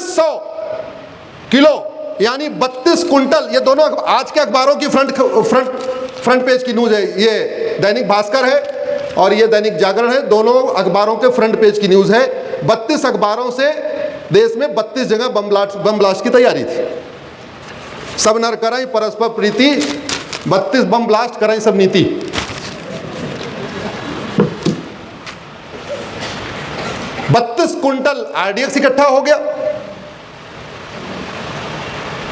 3200 kilo यानी 32 quintal. ये दोनों आज के अखबारों की फ्रंट पेज की न्यूज है। ये दैनिक भास्कर है और ये दैनिक जागरण है, दोनों अखबारों के फ्रंट पेज की न्यूज है। 32 अखबारों से देश में 32 जगह बम ब्लास्ट की तैयारी थी। सब नर कराई परस्पर प्रीति, 32 बम ब्लास्ट कराई सब नीति। बत्तीस कुंटल आरडीएक्स इकट्ठा हो गया,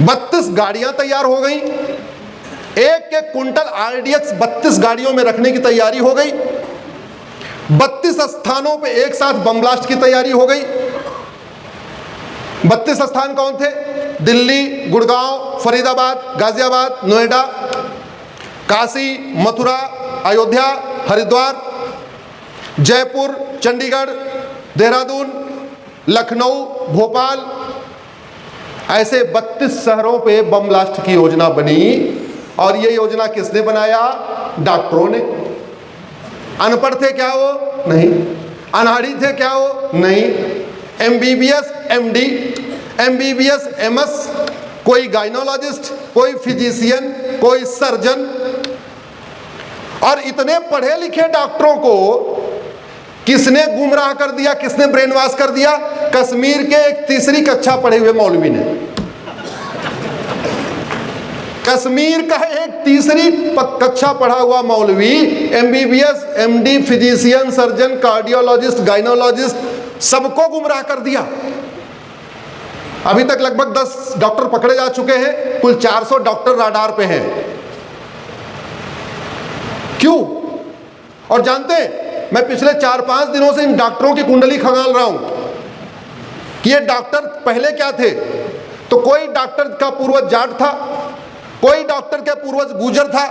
32 गाड़ियां तैयार हो गई, एक एक कुंटल आरडीएक्स 32 गाड़ियों में रखने की तैयारी हो गई। 32 स्थानों पे एक साथ बम ब्लास्ट की तैयारी हो गई। 32 स्थान कौन थे? दिल्ली, गुड़गांव, फरीदाबाद, गाजियाबाद, नोएडा, काशी, मथुरा, अयोध्या, हरिद्वार, जयपुर, चंडीगढ़, देहरादून, लखनऊ, भोपाल, ऐसे 32 शहरों पे बम ब्लास्ट की योजना बनी। और ये योजना किसने बनाया? डॉक्टरों ने। अनपढ़ थे क्या वो? नहीं। अनाड़ी थे क्या वो? नहीं। एमबीबीएस, एमडी, एमबीबीएस, एमएस, कोई गाइनोलॉजिस्ट, कोई फिजिशियन, कोई सर्जन। और इतने पढ़े लिखे डॉक्टरों को किसने गुमराह कर दिया, किसने ब्रेन वॉश कर दिया? कश्मीर के एक तीसरी कक्षा पढ़े हुए मौलवी ने। कश्मीर का एक तीसरी कक्षा पढ़ा हुआ मौलवी MBBS, MD, physician, surgeon, cardiologist, gynaecologist सबको गुमराह कर दिया। अभी तक लगभग 10 डॉक्टर पकड़े जा चुके हैं, कुल 400 डॉक्टर राडार पे हैं। क्यों? और जानते हैं, मैं पिछले 4-5 दिनों से इन डॉक्टरों की कुंडली खंगाल रहा हूं कि ये डॉक्टर पहले क्या थे। तो कोई डॉक्टर का पूर्वज जाट था, कोई डॉक्टर का पूर्वज गुर्जर था,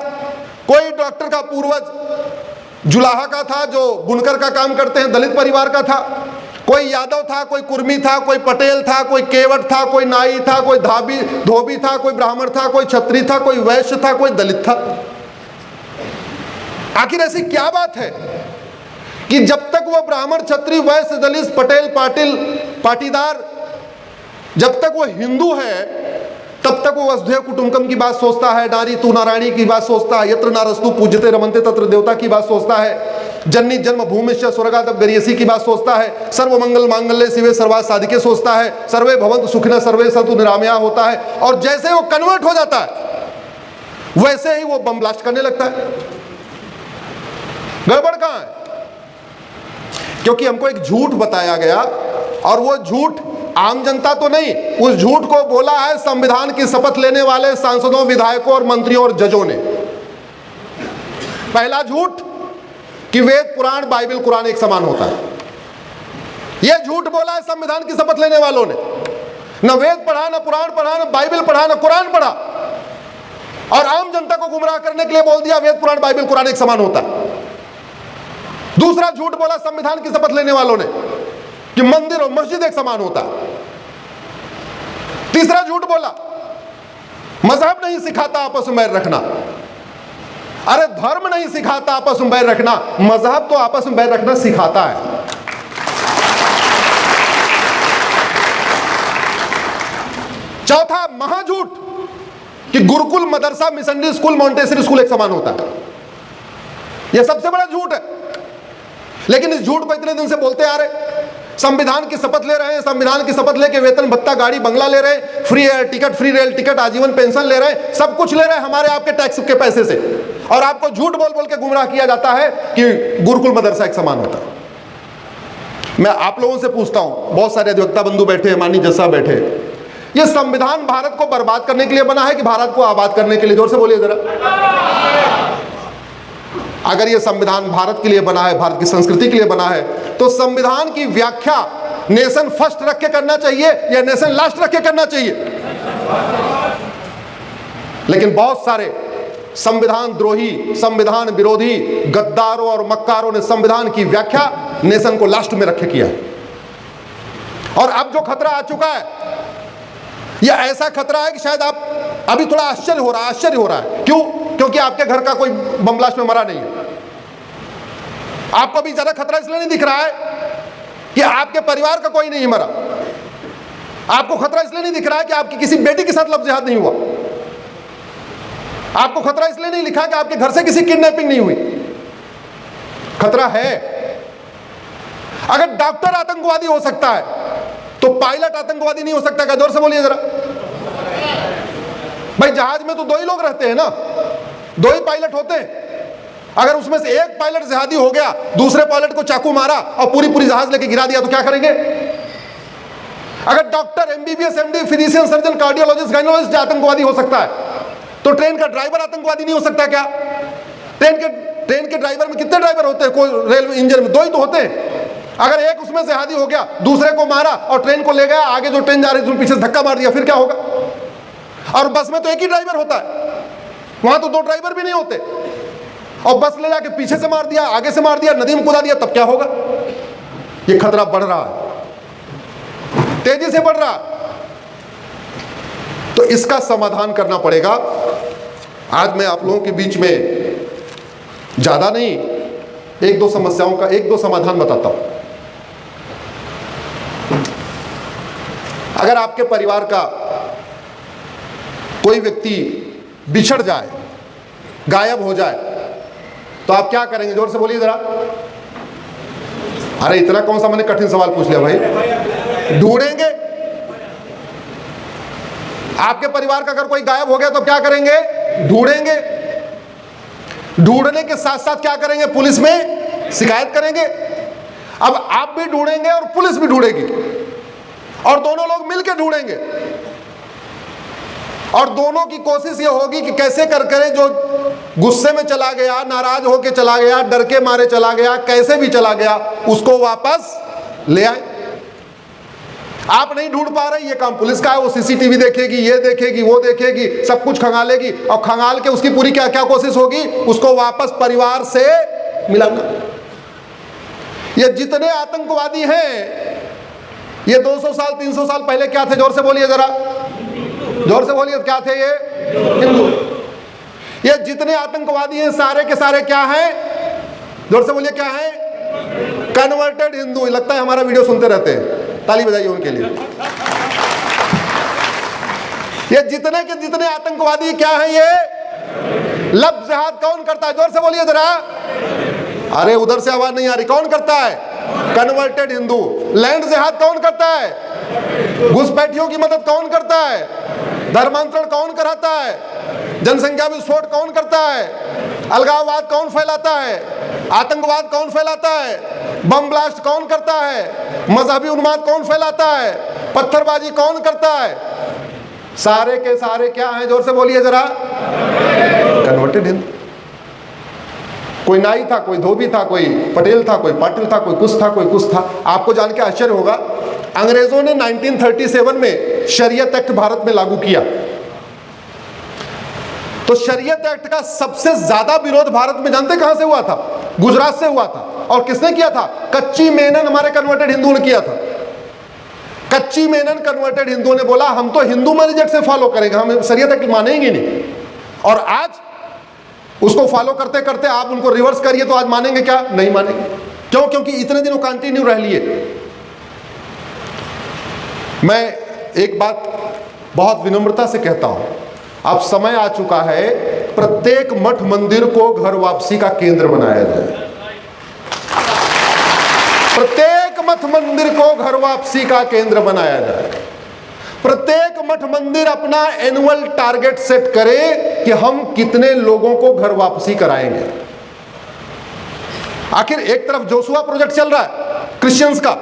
कोई डॉक्टर का पूर्वज जुलाहा का था जो बुनकर का काम करते हैं, दलित परिवार का था, कोई यादव था, कोई कुर्मी था, कोई पटेल था, कोई केवट था, कोई नाई था, कोई धोबी था, कोई ब्राह्मण था, कोई क्षत्रिय था, कोई वैश्य था, कोई दलित था। आखिर ऐसी क्या बात है कि जब तक वो ब्राह्मण, क्षत्रिय, वैश्य, दलित, पटेल, पाटीदार, जब तक वो हिंदू है तब तक वो वसुधैव कुटुंबकम की बात सोचता है, नारी तू नारायणी की बात सोचता है, यत्र नारस्तु पूज्यते रमन्ते तत्र देवता की बात सोचता है, जन्नी जन्म भूमिश्च स्वर्गादप गरियसी की बात सोचता है, सर्वमंगल मांगल्ये शिवे सर्वार्थ साधिके सोचता है, सर्वे भवन्तु सुखिनः सर्वे सन्तु निरामया होता है। और जैसे वो कन्वर्ट हो जाता है वैसे ही वो बम ब्लास्ट करने लगता है। गड़बड़ कहां है? क्योंकि हमको एक झूठ बताया गया और वो झूठ आम जनता तो नहीं, उस झूठ को बोला है संविधान की शपथ लेने वाले सांसदों, विधायकों और मंत्रियों और जजों ने। पहला झूठ कि वेद, पुराण, बाइबल, कुरान एक समान होता है। यह झूठ बोला है संविधान की शपथ लेने वालों ने। न वेद पढ़ा, न पुराण पढ़ा, न बाइबल पढ़ा, न कुरान पढ़ा, और आम जनता को गुमराह करने के लिए बोल दिया वेद, पुराण, बाइबल, कुरान एक समान होता है। दूसरा झूठ बोला संविधान की शपथ लेने वालों ने कि मंदिर और मस्जिद एक समान होता है। तीसरा झूठ बोला मजहब नहीं सिखाता आपस में बैर रखना। अरे धर्म नहीं सिखाता आपस में बैर रखना, मजहब तो आपस में बैर रखना सिखाता है। चौथा महाझूठ कि गुरुकुल, मदरसा, मिशनरी स्कूल, मॉन्टेसरी स्कूल एक समान होता है। यह सबसे बड़ा झूठ है। लेकिन इस झूठ को इतने दिन से बोलते आ रहे। संविधान की शपथ ले रहे हैं, संविधान की शपथ लेके वेतन भत्ता, गाड़ी बंगला ले रहे हैं, free air ticket, free rail ticket, आजीवन पेंशन ले रहे हैं, सब कुछ ले रहे हैं हमारे आपके टैक्स के पैसे से। और आपको झूठ बोल बोल के गुमराह किया जाता है कि गुरुकुल, मदरसा एक समान होता है। मैं आप लोगों से पूछता हूं, बहुत सारे अधिवक्ता बंधु बैठे हैं, माननीय जज साहब बैठे, ये संविधान भारत को बर्बाद करने के लिए बना है कि भारत को आबाद करने के लिए? जोर से बोलिए जरा। अगर ये संविधान भारत के लिए बना है, भारत की संस्कृति के लिए बना है, तो संविधान की व्याख्या नेशन फर्स्ट रख के करना चाहिए या नेशन लास्ट रख के करना चाहिए? लेकिन बहुत सारे संविधान द्रोही, संविधान विरोधी गद्दारों और मक्कारों ने संविधान की व्याख्या नेशन को लास्ट में रखे किया है। और अब जो खतरा आ चुका है, यह ऐसा खतरा है कि शायद आप अभी थोड़ा आश्चर्य हो रहा है। क्यों? क्योंकि आपके घर का कोई बम ब्लास्ट में मरा नहीं है। आपको भी ज्यादा खतरा इसलिए नहीं दिख रहा है कि आपके परिवार का कोई नहीं मरा। आपको खतरा इसलिए नहीं दिख रहा है कि आपकी किसी बेटी के साथ लव जिहाद नहीं हुआ, आपको खतरा इसलिए नहीं लिखा कि आपके घर से किसी किडनैपिंग नहीं हुई। खतरा है। अगर डॉक्टर आतंकवादी हो सकता है तो पायलट आतंकवादी नहीं हो सकता क्या? जोर से बोलिए जरा। भाई जहाज में तो दो ही लोग रहते हैं ना, दो ही पायलट होते हैं। अगर उसमें से एक पायलट जिहादी हो गया, दूसरे पायलट को चाकू मारा और पूरी जहाज लेके गिरा दिया तो क्या करेंगे? अगर doctor, MBBS, MD, physician, surgeon, cardiologist, gynaecologist आतंकवादी हो सकता है तो ट्रेन का ड्राइवर आतंकवादी नहीं हो सकता क्या? ट्रेन के ड्राइवर में कितने ड्राइवर होते हैं? कोई रेलवे इंजन में दो ही तो होते हैं। अगर एक उसमें जिहादी हो गया, दूसरे को मारा और ट्रेन को ले गया, आगे जो ट्रेन जा रही है पीछे से धक्का मार दिया, फिर क्या होगा? और बस में तो एक ही ड्राइवर होता है, वहां तो दो ड्राइवर भी नहीं होते। और बस ले जाके पीछे से मार दिया, आगे से मार दिया, नदी में कूदा दिया, तब क्या होगा? ये खतरा बढ़ रहा है, तेजी से बढ़ रहा है। तो इसका समाधान करना पड़ेगा। आज मैं आप लोगों के बीच में ज्यादा नहीं, एक दो समस्याओं का एक दो समाधान बताता हूं। अगर आपके परिवार का कोई व्यक्ति बिछड़ जाए, गायब हो जाए, तो आप क्या करेंगे? जोर से बोलिए जरा। अरे इतना कौन सा मैंने कठिन सवाल पूछ लिया भाई? ढूंढेंगे। आपके परिवार का अगर कोई गायब हो गया तो क्या करेंगे? ढूंढेंगे। ढूंढने के साथ साथ क्या करेंगे? पुलिस में शिकायत करेंगे। अब आप भी ढूंढेंगे और पुलिस भी ढूंढेगी और दोनों लोग मिलकर ढूंढेंगे और दोनों की कोशिश ये होगी कि कैसे कर करे जो गुस्से में चला गया, नाराज होके चला गया, डर के मारे चला गया, कैसे भी चला गया, उसको वापस ले आए। आप नहीं ढूंढ पा रहे, ये काम पुलिस का है। वो सीसीटीवी देखेगी, ये देखेगी, वो देखेगी, सब कुछ खंगालेगी और खंगाल के उसकी पूरी क्या क्या कोशिश होगी? उसको वापस परिवार से मिलाना। ये जितने आतंकवादी हैं, ये 200 साल 300 साल पहले क्या थे? जोर से बोलिए जरा, जोर से बोलिए, क्या थे ये? हिंदू। ये जितने आतंकवादी हैं सारे के सारे क्या हैं? जोर से बोलिए, क्या हैं? कन्वर्टेड हिंदू। लगता है हमारा वीडियो सुनते रहते हैं, ताली बजाइए उनके लिए। ये जितने के जितने आतंकवादी क्या हैं? ये लव जिहाद कौन करता है? जोर से बोलिए जरा। अरे उधर से आवाज नहीं आ रही। कौन करता है? कन्वर्टेड हिंदू। लैंड जिहाद कौन करता है? घुसपैठियों की मदद कौन करता है? धर्मांतरण कौन कराता है? जनसंख्या विस्फोट कौन करता है? अलगाववाद कौन फैलाता है? आतंकवाद कौन फैलाता है? बम ब्लास्ट कौन करता है? मजहबी उन्माद कौन फैलाता है? पत्थरबाजी कौन करता है? सारे के सारे क्या हैं? जोर से बोलिए जरा। कन्वर्टेड हिंदू। कोई नाई था, कोई धोबी था, कोई पटेल था, कोई पाटिल था, कोई कुछ था, कोई कुछ था। आपको जान के आश्चर्य होगा, अंग्रेजों ने 1937 में शरीयत एक्ट भारत में लागू किया। तो शरीयत एक्ट का सबसे ज्यादा विरोध भारत में जानते कहां से हुआ था? गुजरात से हुआ था। और किसने किया था? कच्ची मेनन हमारे कन्वर्टेड हिंदुओं ने किया था। कच्ची मेनन कन्वर्टेड हिंदुओं ने बोला हम तो हिंदू मैनेजेट से फॉलो करेंगे, हम शरीयत एक्ट मानेंगे नहीं। और आज उसको फॉलो करते करते आप उनको रिवर्स करिए तो आज मानेंगे क्या? नहीं मानेंगे। क्यों? क्योंकि इतने दिनों कंटिन्यू रह लिए। मैं एक बात बहुत विनम्रता से कहता हूं, अब समय आ चुका है प्रत्येक मठ मंदिर को घर वापसी का केंद्र बनाया जाए। प्रत्येक मठ मंदिर को घर वापसी का केंद्र बनाया जाए। प्रत्येक मठ मंदिर अपना एनुअल टारगेट सेट करे कि हम कितने लोगों को घर वापसी कराएंगे। आखिर एक तरफ जोशुआ प्रोजेक्ट चल रहा है क्रिश्चियंस का,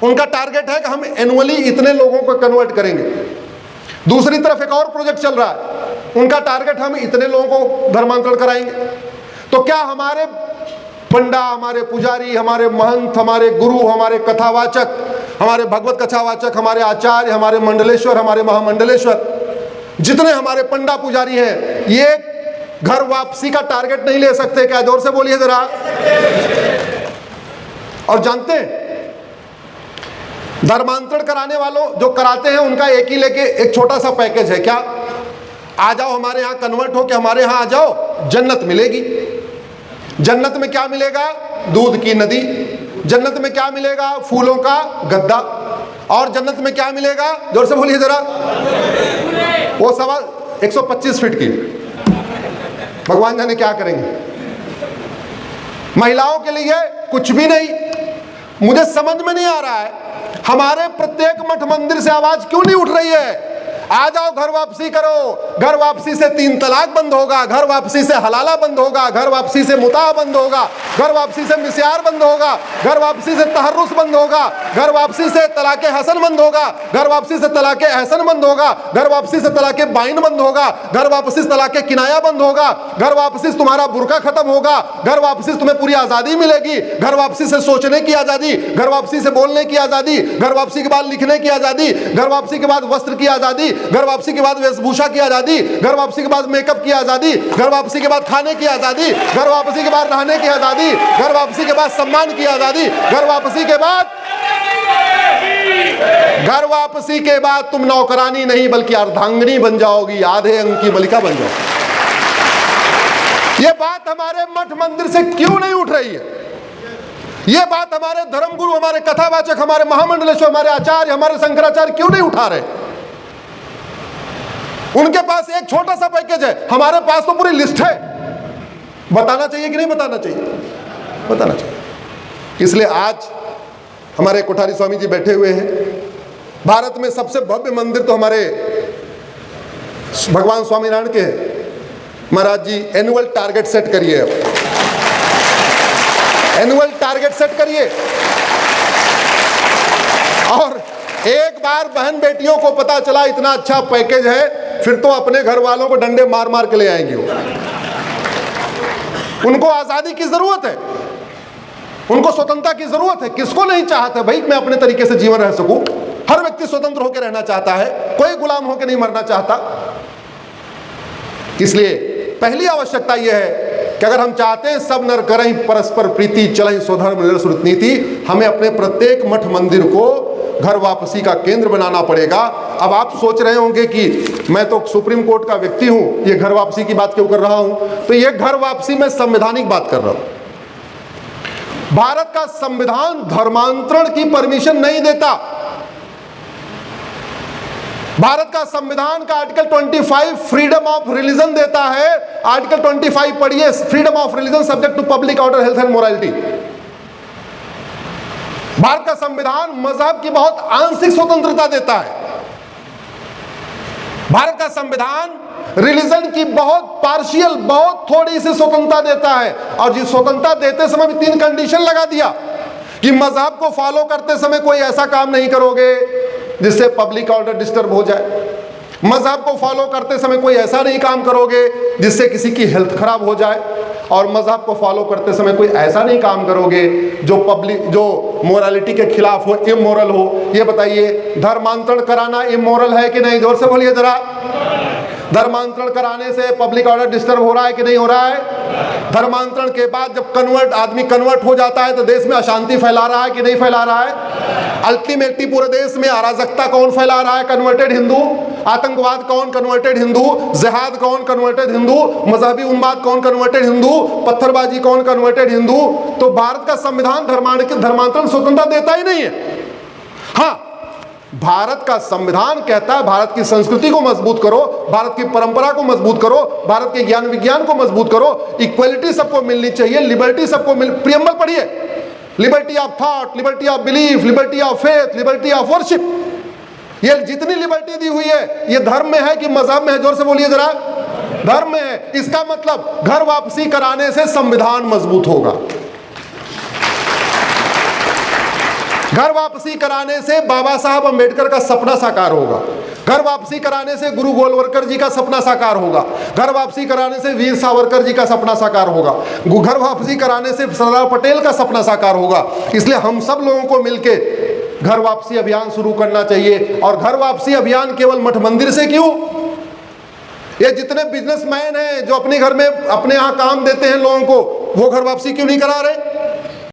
उनका टारगेट है कि हम एनुअली इतने लोगों को कन्वर्ट करेंगे। दूसरी तरफ एक और प्रोजेक्ट चल रहा है, उनका टारगेट हम इतने लोगों को धर्मांतरण कराएंगे। तो क्या हमारे पंडा, हमारे पुजारी, हमारे महंत, हमारे गुरु, हमारे कथावाचक, हमारे भगवत कथावाचक, हमारे आचार्य, हमारे मंडलेश्वर, हमारे महामंडलेश्वर, जितने हमारे पंडा पुजारी हैं, ये घर वापसी का टारगेट नहीं ले सकते क्या? जोर से बोलिए जरा। और जानते हैं धर्मांतरण कराने वालों जो कराते हैं उनका एक ही लेके एक छोटा सा पैकेज है। क्या? आ जाओ हमारे यहाँ, कन्वर्ट हो के हमारे यहाँ आ जाओ, जन्नत मिलेगी। जन्नत में क्या मिलेगा? दूध की नदी। जन्नत में क्या मिलेगा? फूलों का गद्दा। और जन्नत में क्या मिलेगा? जोर से बोलिए जरा। वो सवा 125 फीट की, भगवान जाने क्या करेंगे। महिलाओं के लिए कुछ भी नहीं। मुझे समझ में नहीं आ रहा है हमारे प्रत्येक मठ मंदिर से आवाज क्यों नहीं उठ रही है, आ जाओ घर वापसी करो। घर वापसी से 3 तलाक बंद होगा, घर वापसी से हलाला बंद होगा, घर वापसी से मुता बंद होगा, घर वापसी से मिस्यार बंद होगा, घर वापसी से तहर्रुस बंद होगा, घर वापसी से तलाके हसन बंद होगा, घर वापसी से तलाके एहसन बंद होगा, घर वापसी से तलाके बाइन बंद होगा, घर वापसी से तलाके किनाया बंद होगा, घर वापसी से तुम्हारा बुर्का खत्म होगा, घर वापसी से तुम्हें पूरी आजादी मिलेगी, घर वापसी से सोचने की आजादी, घर वापसी से बोलने की आजादी, घर वापसी के बाद लिखने की आजादी, घर वापसी के बाद वस्त्र की आजादी, घर वापसी के बाद वेशभूषा की आजादी, घर वापसी के बाद मेकअप की आजादी, घर वापसी के बाद खाने की आजादी, घर वापसी के बाद रहने की आजादी, घर वापसी के बाद सम्मान की आजादी, घर वापसी के बाद तुम नौकरानी नहीं बल्कि अर्धांगिनी बन जाओगी, आधे अंग की मलिका बन जाओगी। ये बात हमारे मठ मंदिर से क्यों नहीं उठ रही है? ये बात हमारे धर्मगुरु, हमारे कथावाचक, हमारे महामंडलेश्वर, हमारे आचार्य, हमारे शंकराचार्य क्यों नहीं उठा रहे? उनके पास एक छोटा सा पैकेज है, हमारे पास तो पूरी लिस्ट है। बताना चाहिए कि नहीं बताना चाहिए? बताना चाहिए। इसलिए आज हमारे कोठारी स्वामी जी बैठे हुए हैं। भारत में सबसे भव्य मंदिर तो हमारे भगवान स्वामीनारायण के हैं। महाराज जी एनुअल टारगेट सेट करिए, एनुअल टारगेट सेट करिए, और एक बार बहन बेटियों को पता चला इतना अच्छा पैकेज है, फिर तो अपने घर वालों को डंडे मार मार के ले आएंगे। उनको आजादी की जरूरत है, उनको स्वतंत्रता की जरूरत है। किसको नहीं चाहता भाई मैं अपने तरीके से जीवन रह सकूं? हर व्यक्ति स्वतंत्र होकर रहना चाहता है, कोई गुलाम होकर नहीं मरना चाहता। इसलिए पहली आवश्यकता यह है कि अगर हम चाहते हैं सब नर करें परस्पर प्रीति, चलें स्वधर्म निरसुत नीति, हमें अपने प्रत्येक मठ मंदिर को घर वापसी का केंद्र बनाना पड़ेगा। अब आप सोच रहे होंगे कि मैं तो सुप्रीम कोर्ट का व्यक्ति हूं, ये घर वापसी की बात क्यों कर रहा हूं? तो ये घर वापसी में संवैधानिक बात कर रहा हूं। भारत का संविधान धर्मांतरण की परमिशन नहीं देता। भारत का संविधान का आर्टिकल 25 फ्रीडम ऑफ रिलीजन देता है। आर्टिकल 25 पढ़िए, freedom of religion subject to public order, health and morality. Bharat का संविधान मजहब की बहुत आंशिक स्वतंत्रता देता है। भारत का संविधान रिलीजन की बहुत पार्शियल, बहुत थोड़ी सी स्वतंत्रता देता है। और जिस स्वतंत्रता देते समय भी 3 कंडीशन लगा दिया कि मजहब को फॉलो करते समय कोई ऐसा काम नहीं करोगे जिससे पब्लिक ऑर्डर डिस्टर्ब हो जाए, मजहब को फॉलो करते समय कोई ऐसा नहीं काम करोगे जिससे किसी की हेल्थ खराब हो जाए, और मजहब को फॉलो करते समय कोई ऐसा नहीं काम करोगे जो मोरालिटी के खिलाफ हो, इमोरल हो। ये बताइए धर्मांतरण कराना इमोरल है कि नहीं? जोर से बोलिए जरा। धर्मांतरण कराने से पब्लिक ऑर्डर डिस्टर्ब हो रहा है कि नहीं हो रहा है? धर्मांतरण के बाद जब आदमी कन्वर्ट हो जाता है तो देश में अशांति फैला रहा है कि नहीं फैला रहा है? अल्टीमेटली पूरे देश में अराजकता कौन फैला रहा है? कन्वर्टेड हिंदू। आतंकवाद कौन? कन्वर्टेड हिंदू। जिहाद कौन? कन्वर्टेड हिंदू। मजहबी उन्माद कौन? कन्वर्टेड हिंदू। पत्थरबाजी कौन? कन्वर्टेड हिंदू। तो भारत का संविधान धर्मांतरण स्वतंत्रता देता ही नहीं है। हाँ, भारत का संविधान कहता है भारत की संस्कृति को मजबूत करो, भारत की परंपरा को मजबूत करो, भारत के ज्ञान विज्ञान को मजबूत करो, इक्वलिटी सबको मिलनी चाहिए, लिबर्टी सबको प्रियम्बल पढ़िए, liberty of thought, liberty of belief, liberty of faith, liberty of worship. ये जितनी लिबर्टी दी हुई है ये धर्म में है कि मजहब में है? जोर से बोलिए जरा। धर्म में है। इसका मतलब घर वापसी कराने से संविधान मजबूत होगा, घर वापसी कराने से बाबा साहब अंबेडकर का सपना साकार होगा, घर वापसी कराने से गुरु गोलवलकर जी का सपना साकार होगा, घर वापसी कराने से वीर सावरकर जी का सपना साकार होगा, घर वापसी कराने से सरदार पटेल का सपना साकार होगा। इसलिए हम सब लोगों को मिलके घर वापसी अभियान शुरू करना चाहिए। और घर वापसी अभियान केवल मठ मंदिर से क्यों? ये जितने बिजनेसमैन हैं जो अपने घर में अपने यहाँ काम देते हैं लोगों को, वो घर वापसी क्यों नहीं करा रहे?